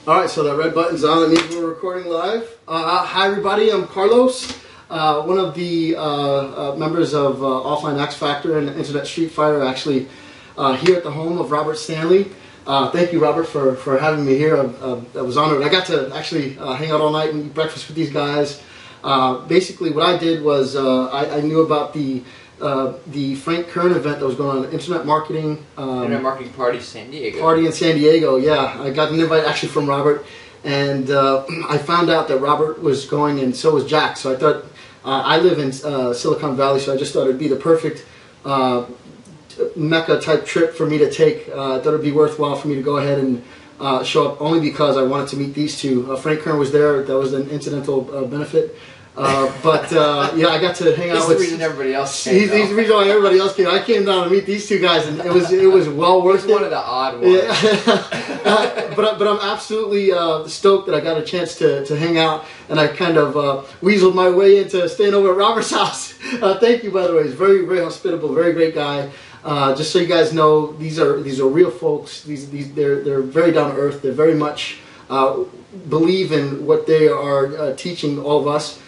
Alright, so that red button's on. That means we're recording live. Hi everybody, I'm Carlos, one of the members of Offline X Factor and Internet Street Fighter, actually here at the home of Robert Stanley. Thank you, Robert, for having me here. I was honored. I got to actually hang out all night and eat breakfast with these guys. Basically, what I did was I knew about the Frank Kern event that was going on, Internet Marketing. Internet Marketing Party San Diego. Party in San Diego, yeah. I got an invite actually from Robert, and I found out that Robert was going, and so was Jack. So I thought, I live in Silicon Valley, so I just thought it'd be the perfect Mecca type trip for me to take. I thought it'd be worthwhile for me to go ahead and show up, only because I wanted to meet these two. Frank Kern was there. That was an incidental benefit. Yeah, I got to hang out with. He's the reason everybody else came. He's the reason why everybody else came. I came down to meet these two guys, and it was well worth it. One of the odd ones. Yeah. but I'm absolutely stoked that I got a chance to hang out, and I kind of weaseled my way into staying over at Robert's house. Thank you, by the way. He's very, very hospitable, very great guy. Just so you guys know, these are real folks. They're very down to earth. They're very much believe in what they are teaching all of us.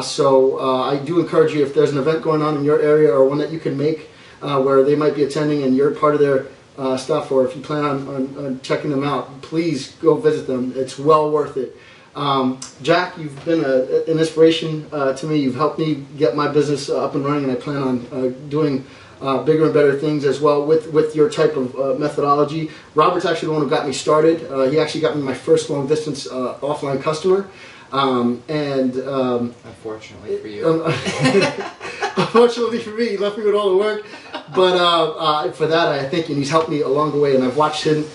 So I do encourage you, if there's an event going on in your area or one that you can make where they might be attending and you're part of their stuff, or if you plan on checking them out, please go visit them. It's well worth it. Jack, you've been an inspiration to me. You've helped me get my business up and running, and I plan on doing bigger and better things as well with your type of methodology. Robert's actually the one who got me started. He actually got me my first long distance offline customer. Unfortunately for you. Unfortunately for me, he left me with all the work. But for that, I thank you. And he's helped me along the way, and I've watched him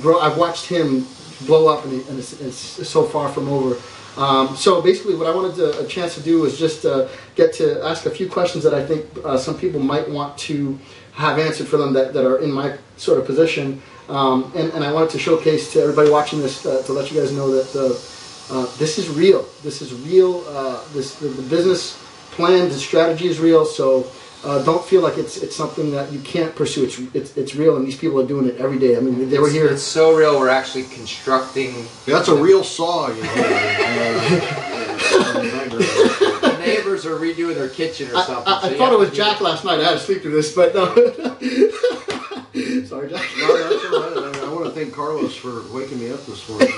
grow. I've watched him blow up, and it's so far from over. So basically, what I wanted a chance to do was just get to ask a few questions that I think some people might want to have answered for them that are in my sort of position. And I wanted to showcase to everybody watching this to let you guys know that this is real. This is real. The business plan, the strategy is real. So don't feel like it's something that you can't pursue. It's real, and these people are doing it every day. I mean, they were here. It's so real. We're actually constructing. That's a real saw, you know. The neighbors are redoing their kitchen or something. I thought it was Jack last night. I had to sleep through this, but no. Sorry, Jack. No, that's all right. I want to thank Carlos for waking me up this morning.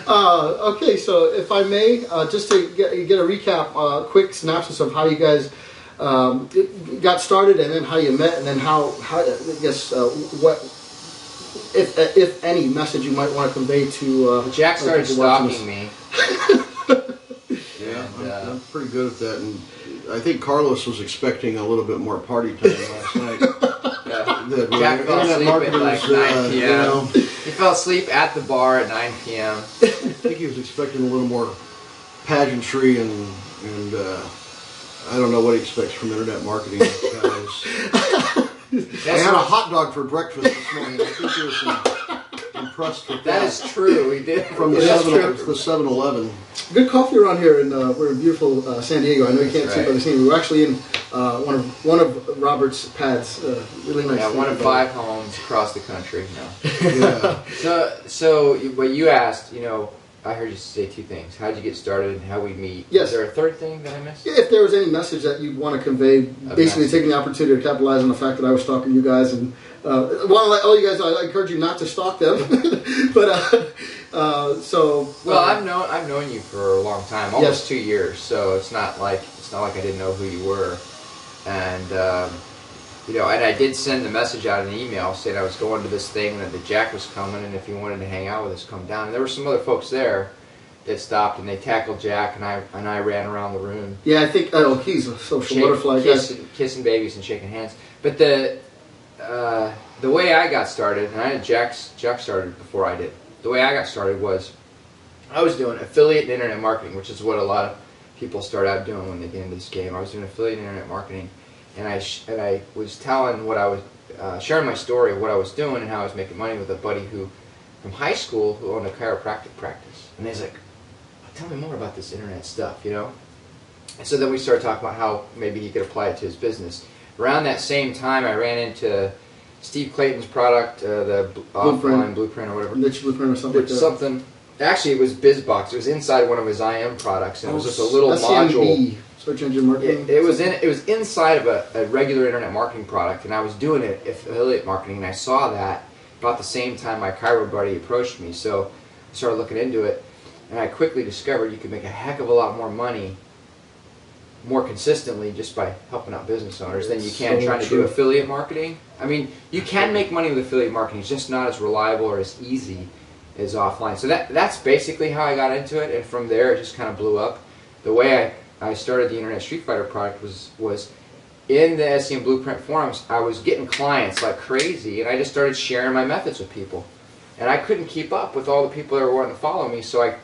Okay, so if I may, just to get a recap, quick synopsis of how you guys got started, and then how you met, and then how I guess what, if any, message you might want to convey to. Jack started stalking me. Yeah, I'm pretty good at that, and I think Carlos was expecting a little bit more party time last night. Jack fell asleep at like 9 p.m. You know, he fell asleep at the bar at 9 p.m. I think he was expecting a little more pageantry, and I don't know what he expects from internet marketing guys. I had a hot dog for breakfast this morning. I think he was impressed with that. That is true. We did. From the 7-Eleven. Good coffee around here, and we're in beautiful San Diego. I know you can't see it by the scene. We were actually in one of Robert's pads. Really nice. Yeah, one of 5 homes across the country. No. Yeah. So what you asked, you know, I heard you say 2 things. How did you get started, and how we meet? Yes. Is there a third thing that I missed? Yeah, if there was any message that you'd want to convey, basically taking the opportunity to capitalize on the fact that I was stalking you guys, and all you guys, I encourage you not to stalk them. But I've known you for a long time, almost 2 years. So it's not like I didn't know who you were, and you know, and I did send the message out in an email saying I was going to this thing, and that Jack was coming, and if you wanted to hang out with us, come down. And there were some other folks there that stopped, and they tackled Jack, and I ran around the room. Yeah, I think he's a social butterfly. Kissing babies and shaking hands. But the way I got started, and Jack started before I did. The way I got started was I was doing affiliate and internet marketing, which is what a lot of people start out doing when they get into this game. I was doing affiliate and internet marketing. And I was telling what I was, sharing my story of what I was doing and how I was making money with a buddy from high school who owned a chiropractic practice. And he's like, tell me more about this internet stuff, you know? And so then we started talking about how maybe he could apply it to his business. around that same time, I ran into Steve Clayton's product, the Offline Blueprint or whatever. Niche Blueprint or something like that. Something. Actually, it was BizBox. It was inside one of his IM products, and it was just a little module. SCMB, search engine marketing. It was inside of a regular internet marketing product, and I was doing it affiliate marketing, and I saw that about the same time my Cairo buddy approached me. So I started looking into it, and I quickly discovered you could make a heck of a lot more money more consistently just by helping out business owners than you can trying to do affiliate marketing. I mean, you can make money with affiliate marketing. It's just not as reliable or as easy as offline. So that's basically how I got into it, and from there it just kind of blew up. The way I started the Internet Street Fighter product was in the SEM Blueprint forums. I was getting clients like crazy, and I just started sharing my methods with people. And I couldn't keep up with all the people that were wanting to follow me, so I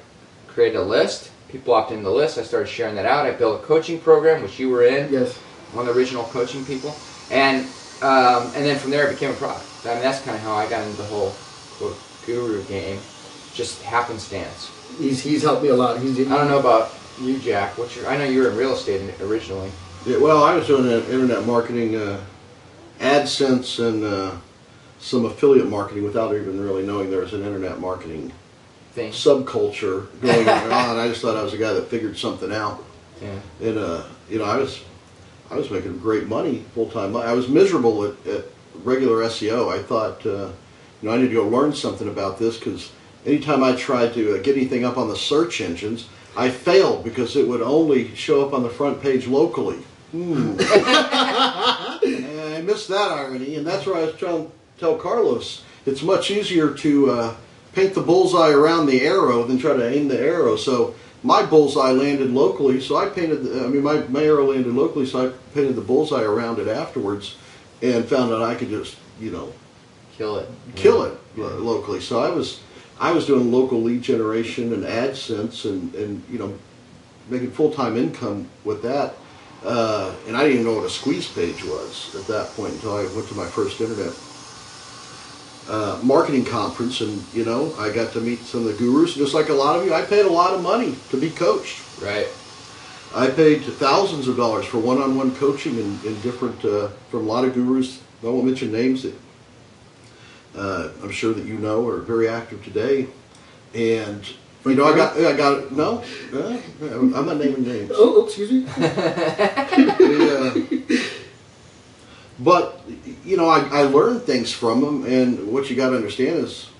created a list. People opted in the list. I started sharing that out. I built a coaching program, which you were in. Yes. One of the original coaching people. And then from there it became a product. I mean, that's kind of how I got into the whole quote, guru game. Just happenstance. He's helped me a lot. I don't know about you, Jack. I know you were in real estate originally. Yeah, well, I was doing internet marketing, AdSense, and some affiliate marketing without even really knowing there was an internet marketing subculture going on. I just thought I was a guy that figured something out. Yeah. And you know, I was making great money, full-time. I was miserable at regular SEO. I thought, you know, I need to go learn something about this, because anytime I tried to get anything up on the search engines, I failed because it would only show up on the front page locally. And I missed that irony, and that's where I was trying to tell Carlos, it's much easier to paint the bullseye around the arrow than try to aim the arrow. So my bullseye landed locally, so I painted, my arrow landed locally, so I painted the bullseye around it afterwards, and found out I could just, you know, kill it locally. So I was doing local lead generation and AdSense, and you know, making full-time income with that. And I didn't even know what a squeeze page was at that point until I went to my first internet marketing conference, and you know, I got to meet some of the gurus. Just like a lot of you, I paid a lot of money to be coached. Right. I paid thousands of dollars for one-on-one coaching in different from a lot of gurus. I won't mention names that I'm sure that you know are very active today. And you know, I got no, I'm not naming names. Oh, excuse me. But you know, I learned things from them, and what you got to understand is,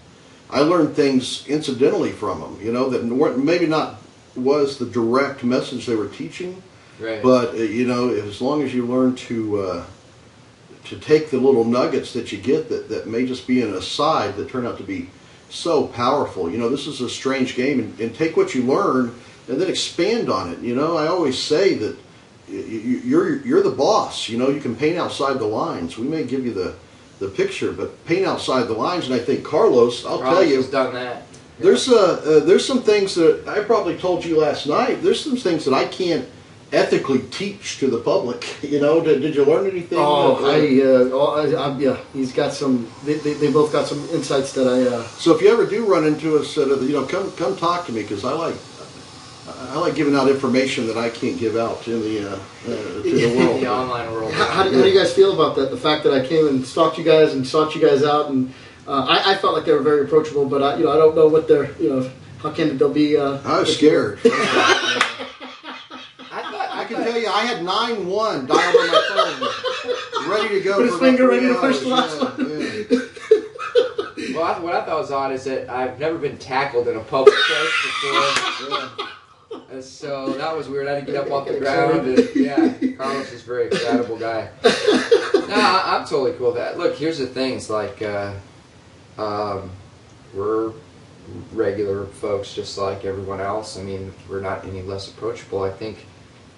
I learned things incidentally from them. You know, that maybe not was the direct message they were teaching, right. But you know, as long as you learn to take the little nuggets that you get that may just be an aside that turn out to be so powerful. You know, this is a strange game, and take what you learn and then expand on it. You know, I always say that you're the boss. You know, you can paint outside the lines. We may give you the picture, but paint outside the lines. And I think Carlos, I'll tell you, has done that. There's some things that I probably told you last night. There's some things that I can't ethically teach to the public. You know, did you learn anything? Yeah, he's got some. They both got some insights that I. So if you ever do run into us, you know, come talk to me, because I like giving out information that I can't give out in the to the world. The online world. How do you guys feel about that? The fact that I came and stalked you guys and sought you guys out, and I felt like they were very approachable, but I don't know what they're, how candid they'll be. I was scared. I can tell you, I had 9-1 dialed on my phone, ready to go. Put his finger ready to push the last one. Yeah. Well, what I thought was odd is that I've never been tackled in a public place before. And so that was weird. I had to get up off the ground. And, Carlos is a very excitable guy. No, I'm totally cool with that. Look, here's the thing. It's like we're regular folks just like everyone else. I mean, we're not any less approachable. I think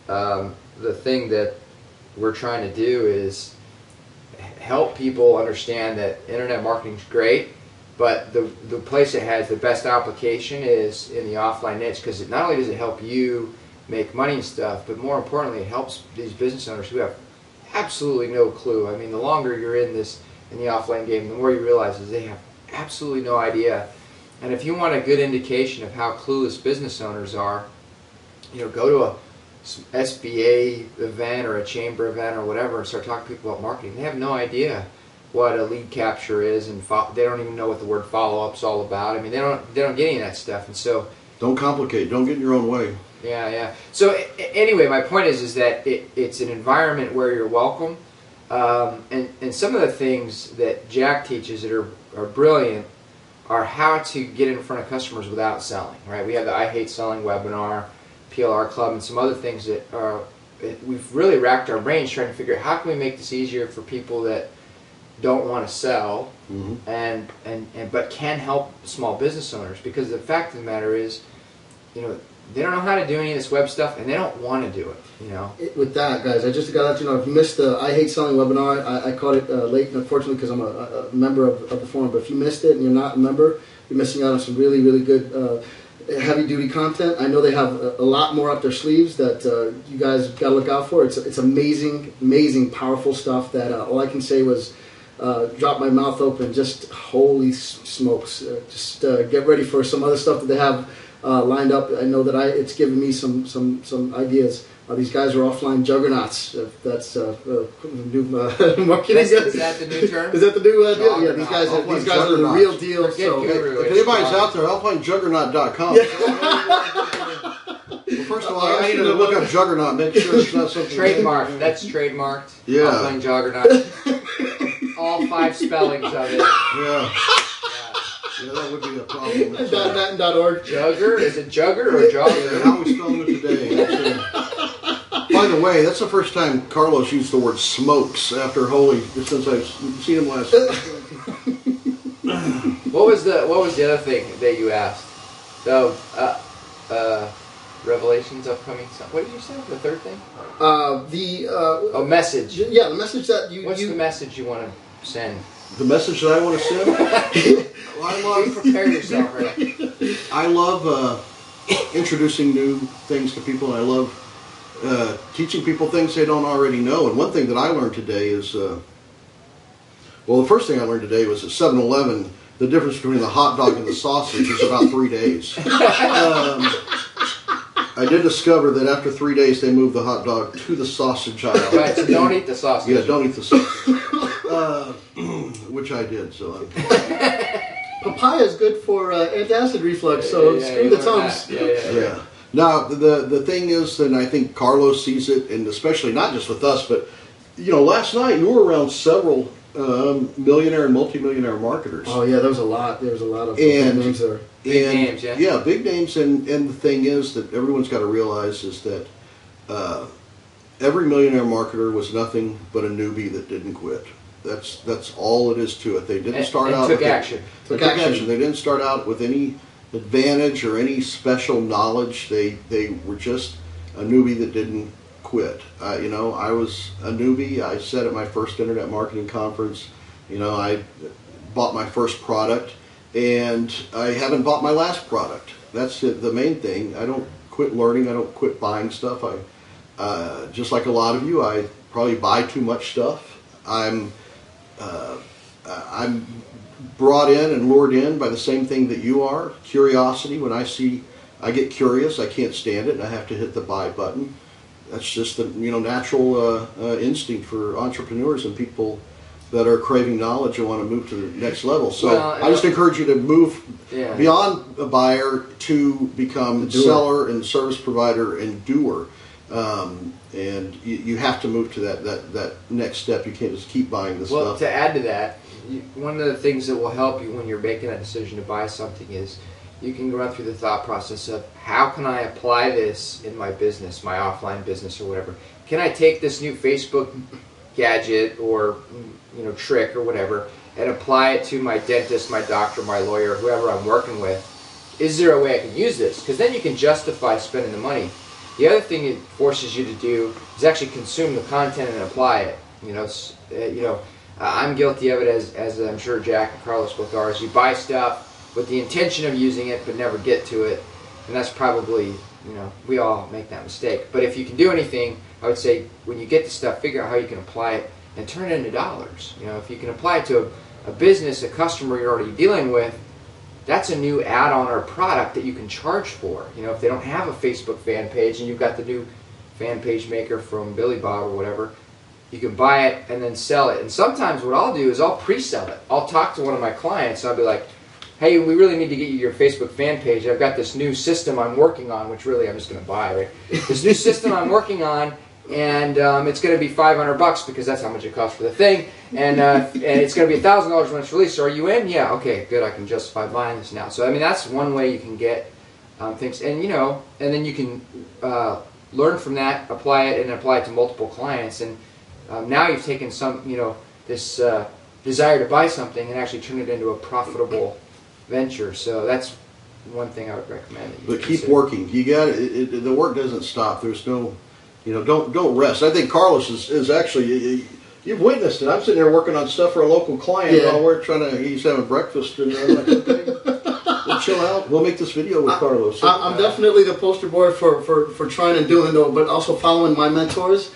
the thing that we're trying to do is help people understand that internet marketing is great, but the place that has the best application is in the offline niche, because not only does it help you make money and stuff, but more importantly, it helps these business owners who have absolutely no clue. I mean, the longer you're in the offline game, the more you realize is they have absolutely no idea. And if you want a good indication of how clueless business owners are, go to SBA event or a chamber event or whatever and start talking to people about marketing, they have no idea what a lead capture is, and they don't even know what the word follow-up's all about. I mean, they don't get any of that stuff, and so don't complicate. Don't get in your own way. Yeah. So anyway, my point is that it's an environment where you're welcome, and some of the things that Jack teaches that are brilliant are how to get in front of customers without selling. Right? We have the I Hate Selling webinar, PLR Club, and some other things that we've really racked our brains trying to figure out how can we make this easier for people that don't want to sell, and but can help small business owners, because the fact of the matter is, they don't know how to do any of this web stuff, and they don't want to do it. With that, guys, I just got to let you know, if you missed the I Hate Selling webinar, I caught it late, unfortunately, because I'm a member of the forum. But if you missed it and you're not a member, you're missing out on some really, really good heavy-duty content. I know they have a lot more up their sleeves that you guys got to look out for. It's amazing, amazing, powerful stuff that all I can say was drop my mouth open. Just holy smokes. Just get ready for some other stuff that they have lined up. I know that it's given me some ideas. These guys are offline juggernauts. That's new marketing. Is that the new term? Is that the new deal? Yeah, these guys are the real deal. So, if anybody's out there, OfflineJuggernaut.com. Well, first of all, I need to look up Juggernaut, make sure it's not something trademarked. That's trademarked. Yeah. Offline Juggernauts. All 5 spellings of it. Yeah. Yeah, that would be a problem. .org. Jugger? Is it Jugger or Jogger? How are we spelling it today? By the way, that's the first time Carlos used the word smokes after Holy, since I've seen him last week. What was the other thing that you asked? Revelations upcoming. What did you say? The third thing? Message. Yeah, the message that you. What's the message you want to send? The message that I want to send? Well, prepare yourself, right? I love introducing new things to people, and I love teaching people things they don't already know. And one thing that I learned today is, the first thing I learned today was at 7-Eleven, the difference between the hot dog and the sausage is about 3 days. I did discover that after 3 days they moved the hot dog to the sausage aisle. Right, so don't eat the sausage. Yeah, don't eat the sausage. Which I did, so. Papaya is good for antacid reflux, so screw the Tums. Yeah. Now, the thing is, and I think Carlos sees it, and especially not just with us, but, last night you were around several millionaire and multimillionaire marketers. Oh, yeah, there was a lot. There was a lot of names there. Big names, yeah. Yeah, big names, and the thing is that everyone's got to realize is that every millionaire marketer was nothing but a newbie that didn't quit. That's all it is to it. They didn't start out. Took action. Took action. They didn't start out with any advantage or any special knowledge. They were just a newbie that didn't quit. I was a newbie. I said at my first internet marketing conference, I bought my first product, and I haven't bought my last product. That's the main thing. I don't quit learning. I don't quit buying stuff. I just like a lot of you, I probably buy too much stuff. I'm brought in and lured in by the same thing that you are. Curiosity. When I get curious, I can't stand it, and I have to hit the buy button. That's just the natural instinct for entrepreneurs and people that are craving knowledge and want to move to the next level. So I just encourage you to move beyond a buyer to become seller and service provider and doer. And you have to move to that next step. You can't just keep buying the stuff. Well, to add to that, one of the things that will help you when you're making that decision to buy something is you can run through the thought process of how can I apply this in my business, my offline business or whatever. Can I take this new Facebook gadget or trick or whatever and apply it to my dentist, my doctor, my lawyer, whoever I'm working with? Is there a way I can use this? Because then you can justify spending the money. The other thing it forces you to do is actually consume the content and apply it. I'm guilty of it, as I'm sure Jack and Carlos both are. Is you buy stuff with the intention of using it but never get to it, and that's probably, we all make that mistake. But if you can do anything, I would say when you get the stuff, figure out how you can apply it and turn it into dollars. If you can apply it to a business, a customer you're already dealing with, that's a new add-on or product that you can charge for. If they don't have a Facebook fan page and you've got the new fan page maker from Billy Bob or whatever. You can buy it and then sell it. And sometimes what I'll do is I'll pre-sell it. I'll talk to one of my clients and I'll be like, hey, we really need to get you your Facebook fan page. I've got this new system I'm working on, which really I'm just going to buy, right? This new system I'm working on, and it's going to be $500 because that's how much it costs for the thing. And it's going to be $1,000 when it's released. So are you in? Yeah, okay, good. I can justify buying this now. So, I mean, that's one way you can get things. And, you know, and then you can learn from that, apply it, and apply it to multiple clients. And now you've taken some, you know, this desire to buy something and actually turn it into a profitable venture. So that's one thing I would recommend. But keep working. You got it. The work doesn't stop. There's no, you know, don't rest. I think Carlos is actually. You've witnessed it. I'm sitting there working on stuff for a local client while we're trying to. He's having breakfast, and I'm like, okay, we'll chill out. We'll make this video with Carlos. So, I'm definitely the poster boy for trying and doing though, but also following my mentors.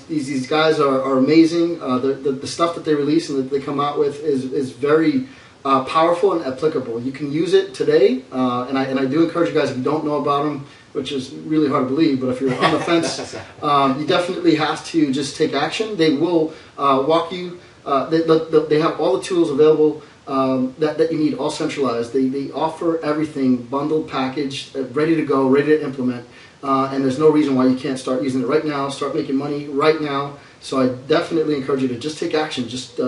These guys are amazing. The stuff that they release and that they come out with is very powerful and applicable. You can use it today, and I do encourage you guys, if you don't know about them, which is really hard to believe, but if you're on the fence, you definitely have to just take action. They will walk you. They have all the tools available that you need, all centralized. They offer everything bundled, packaged, ready to go, ready to implement. And there's no reason why you can't start using it right now, start making money right now. So I definitely encourage you to just take action. Just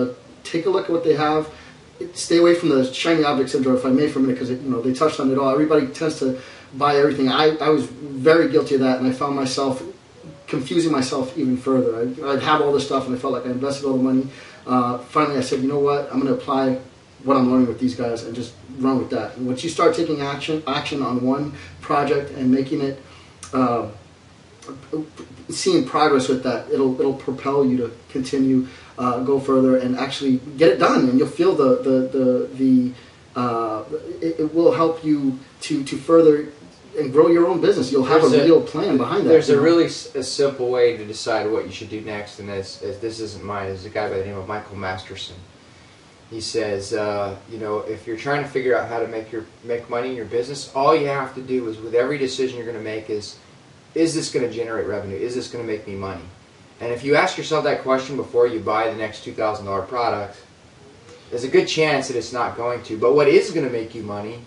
take a look at what they have. Stay away from the shiny object syndrome, if I may, for a minute, because they touched on it all. Everybody tends to buy everything. I was very guilty of that, and I found myself confusing myself even further. I'd have all this stuff, and I felt like I invested all the money. Finally, I said, you know what? I'm going to apply what I'm learning with these guys and just run with that. And once you start taking action on one project and making it, seeing progress with that, it'll propel you to continue, go further, and actually get it done. And you'll feel it will help you to further and grow your own business. You'll have a real plan behind that. There's a really simple way to decide what you should do next, and as this isn't mine. It's a guy by the name of Michael Masterson. He says, you know, if you're trying to figure out how to make money in your business, all you have to do is, with every decision you're going to make, is this going to generate revenue? Is this going to make me money? And if you ask yourself that question before you buy the next $2,000 product, there's a good chance that it's not going to. But what is going to make you money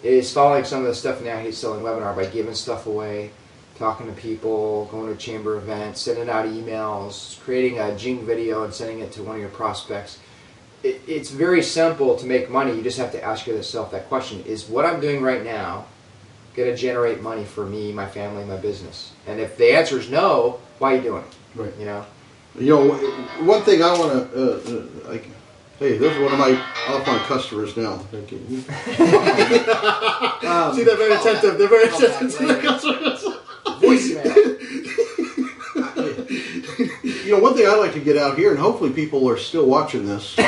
is following some of the stuff now he's selling webinar, by giving stuff away, talking to people, going to chamber events, sending out emails, creating a Jing video and sending it to one of your prospects. It's very simple to make money. You just have to ask yourself that question: is what I'm doing right now going to generate money for me, my family, my business? And if the answer is no, why are you doing it? Right. You know. You know, one thing I want to. Hey, this is one of my offline customers now. Thank you. See, they're very attentive. They're very attentive to the customers. Voicemail. You know, one thing I like to get out here, and hopefully people are still watching this. I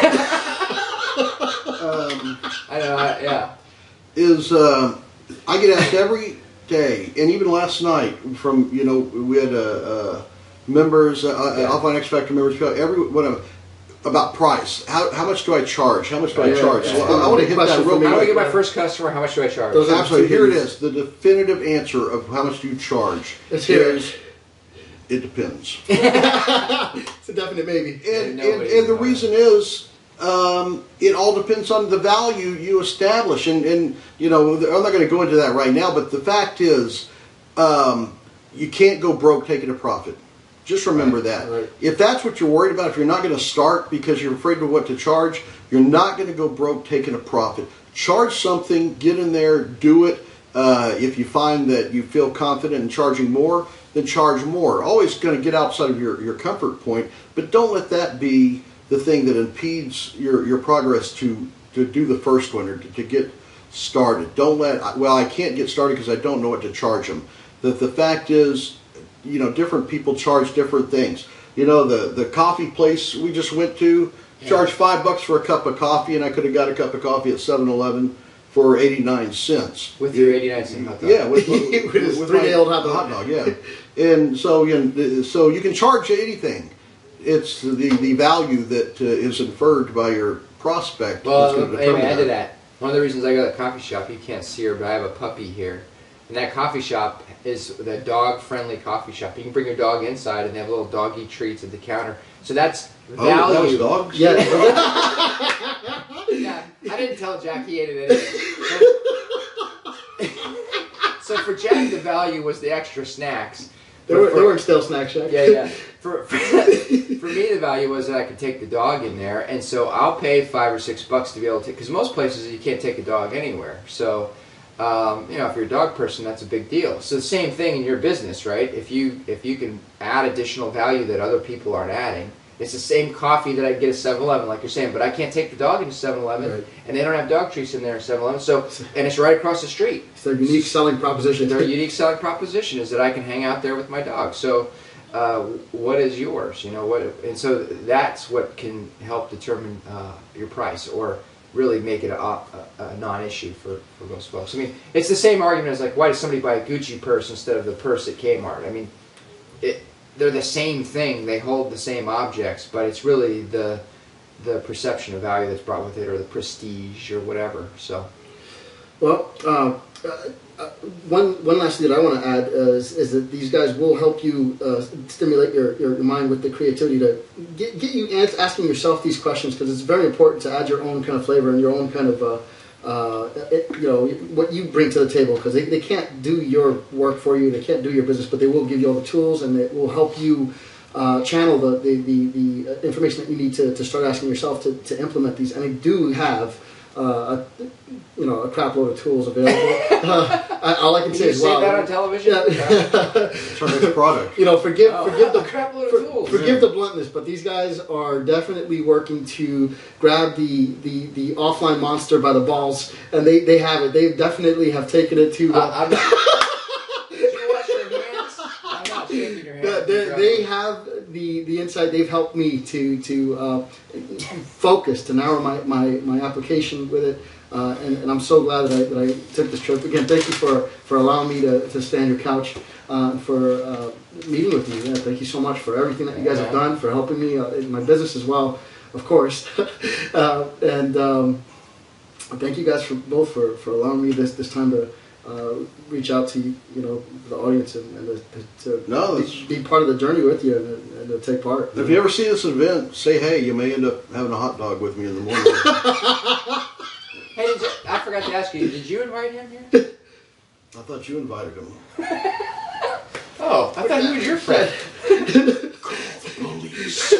know, yeah. Is I get asked every day, and even last night from, you know, we had members, Offline X Factor members, about price. How much do I charge? How much do I charge? Yeah. So I want to hit that real quick. How do I get my first customer? How much do I charge? Absolutely. Here it is. The definitive answer of how much do you charge is, it depends. It's a definite maybe. And the reason is, it all depends on the value you establish. And you know, I'm not going to go into that right now, but the fact is, you can't go broke taking a profit. Just remember that. Right. If that's what you're worried about, if you're not going to start because you're afraid of what to charge, you're not going to go broke taking a profit. Charge something, get in there, do it. If you find that you feel confident in charging more, then charge more. Always going to get outside of your comfort point, but don't let that be the thing that impedes your progress to do the first one or to get started. Don't let, well, I can't get started because I don't know what to charge them. The fact is, you know, different people charge different things. You know, the coffee place we just went to charged $5 for a cup of coffee, and I could have got a cup of coffee at 7-Eleven for 89 cents. With your 89 cent hot dog. Yeah, with his 3-day-old hot dog. Yeah. And so you can charge anything. It's the value that is inferred by your prospect. Well, amen to that. One of the reasons I got a coffee shop, you can't see her, but I have a puppy here. And that coffee shop is the dog-friendly coffee shop. You can bring your dog inside, and they have little doggy treats at the counter. So that's value. Oh, that was dogs? Yeah. Yeah, I didn't tell Jack he ate it anyway. So for Jack, the value was the extra snacks. They weren't stale snacks, Jack. Yeah. For me, the value was that I could take the dog in there, and so I'll pay $5 or $6 to be able to. Because most places you can't take a dog anywhere. So, you know, if you're a dog person, that's a big deal. So the same thing in your business, right? If you can add additional value that other people aren't adding. It's the same coffee that I get at 7-Eleven, like you're saying, but I can't take the dog into 7-Eleven, right. And they don't have dog treats in there at 7-Eleven. So, and it's right across the street. It's their unique selling proposition. Their unique selling proposition is that I can hang out there with my dog. So, what is yours? You know what? And so that's what can help determine your price, or really make it a non-issue for most folks. I mean, it's the same argument as like, why does somebody buy a Gucci purse instead of the purse at Kmart? I mean, they're the same thing. They hold the same objects, but it's really the perception of value that's brought with it, or the prestige, or whatever. So, well, one last thing that I want to add is that these guys will help you stimulate your mind with the creativity to get you asking yourself these questions, because it's very important to add your own kind of flavor and your own kind of you know, what you bring to the table, because they can't do your work for you, they can't do your business, but they will give you all the tools, and it will help you channel the information that you need to start asking yourself to implement these. And they do have a crap load of tools available. All I can say is, wow. You say that on television? Yeah. It's our next product. You know, forgive the crap load of tools. Forgive the bluntness, but these guys are definitely working to grab the offline monster by the balls, and they have it. They definitely have taken it to. I'm not. Did you wash your hands? I'm not shaking your hands. They have the insight. They've helped me to focus, to narrow my application with it. And I'm so glad that I took this trip. Again, thank you for allowing me to stay on your couch, for meeting with me. Yeah, thank you so much for everything that you guys have done, for helping me in my business as well, of course. And thank you guys both for allowing me this time to reach out to the audience and to be part of the journey with you and to take part. If you ever see this event, say hey. You may end up having a hot dog with me in the morning. Hey, I forgot to ask you, did you invite him here? I thought you invited him. Oh, I thought he was your friend. Call the police.